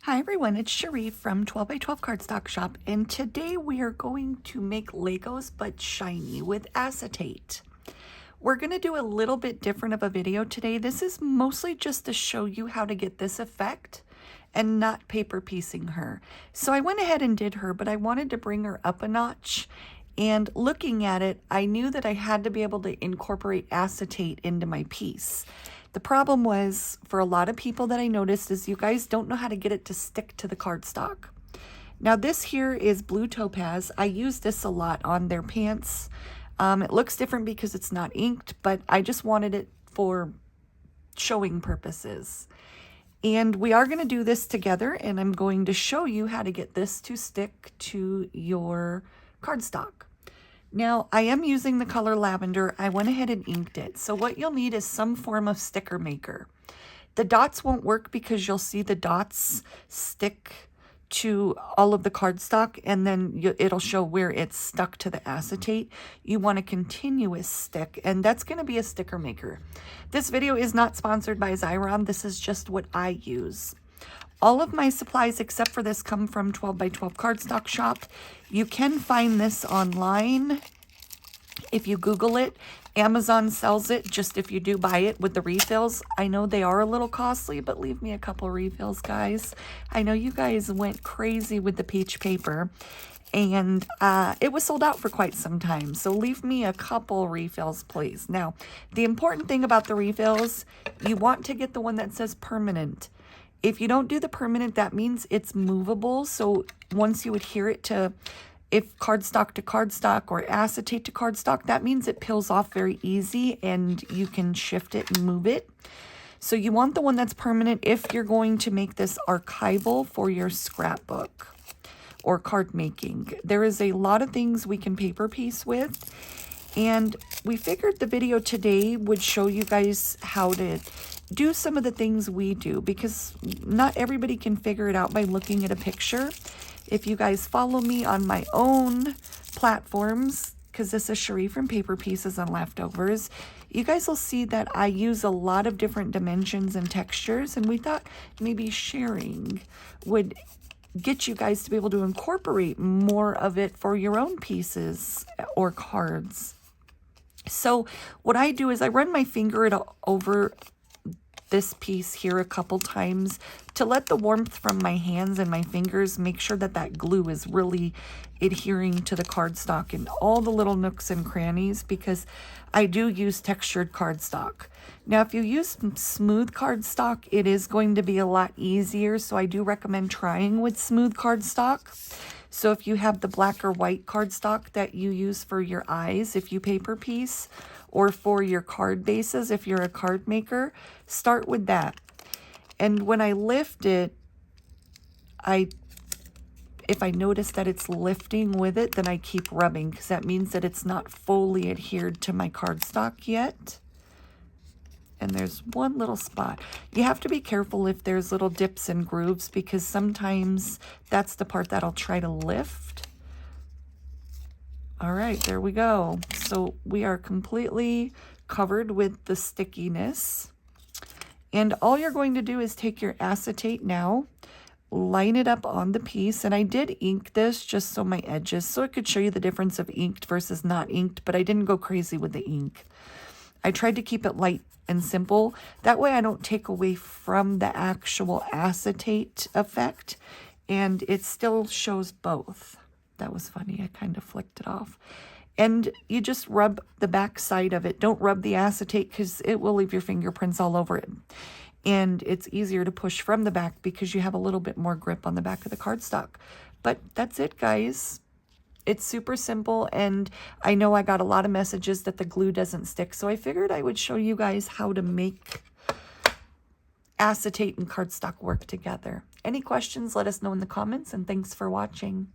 Hi everyone, it's Cherie from 12 by 12 Cardstock Shop, and today we are going to make Legos but shiny with acetate. We're going to do a little bit different of a video today. This is mostly just to show you how to get this effect and not paper piecing her. So I went ahead and did her, but I wanted to bring her up a notch. And looking at it, I knew that I had to be able to incorporate acetate into my piece. The problem was, for a lot of people that I noticed, is you guys don't know how to get it to stick to the cardstock. Now this here is blue topaz. I use this a lot on their pants. It looks different because it's not inked, but I just wanted it for showing purposes. And we are going to do this together, and I'm going to show you how to get this to stick to your cardstock. Now, I am using the color lavender. I went ahead and inked it. So what you'll need is some form of sticker maker. The dots won't work because you'll see the dots stick to all of the cardstock, and then it'll show where it's stuck to the acetate. You want a continuous stick, and that's going to be a sticker maker. This video is not sponsored by Xyron. This is just what I use. All of my supplies except for this come from 12 by 12 Cardstock Shop. You can find this online if you Google it. Amazon sells it, just if you do buy it with the refills. I know they are a little costly, but leave me a couple refills, guys. I know you guys went crazy with the peach paper, and it was sold out for quite some time. So leave me a couple refills, please. Now, the important thing about the refills, you want to get the one that says permanent. If you don't do the permanent, that means it's movable. So once you adhere it to, if cardstock to cardstock or acetate to cardstock, that means it peels off very easy and you can shift it and move it. So you want the one that's permanent if you're going to make this archival for your scrapbook or card making. There is a lot of things we can paper piece with, and we figured the video today would show you guys how to do some of the things we do, because not everybody can figure it out by looking at a picture. If you guys follow me on my own platforms, because this is Cherie from Paper Pieces and Leftovers, you guys will see that I use a lot of different dimensions and textures, and we thought maybe sharing would get you guys to be able to incorporate more of it for your own pieces or cards. So what I do is I run my finger over this piece here a couple times to let the warmth from my hands and my fingers make sure that that glue is really adhering to the cardstock in all the little nooks and crannies, because I do use textured cardstock. Now, if you use smooth cardstock, it is going to be a lot easier, so I do recommend trying with smooth cardstock. So if you have the black or white cardstock that you use for your eyes, if you paper piece, or for your card bases, if you're a card maker, start with that. And when I lift it, if I notice that it's lifting with it, then I keep rubbing, because that means that it's not fully adhered to my cardstock yet. And there's one little spot. You have to be careful if there's little dips and grooves, because sometimes that's the part that'll try to lift. All right, there we go. So we are completely covered with the stickiness. And all you're going to do is take your acetate now, line it up on the piece. And I did ink this just so my edges, so it could show you the difference of inked versus not inked, but I didn't go crazy with the ink. I tried to keep it light and simple. That way I don't take away from the actual acetate effect, and it still shows both. That was funny. I kind of flicked it off. And you just rub the back side of it. Don't rub the acetate, because it will leave your fingerprints all over it. And it's easier to push from the back because you have a little bit more grip on the back of the cardstock. But that's it, guys. It's super simple, and I know I got a lot of messages that the glue doesn't stick, so I figured I would show you guys how to make acetate and cardstock work together. Any questions, let us know in the comments, and thanks for watching.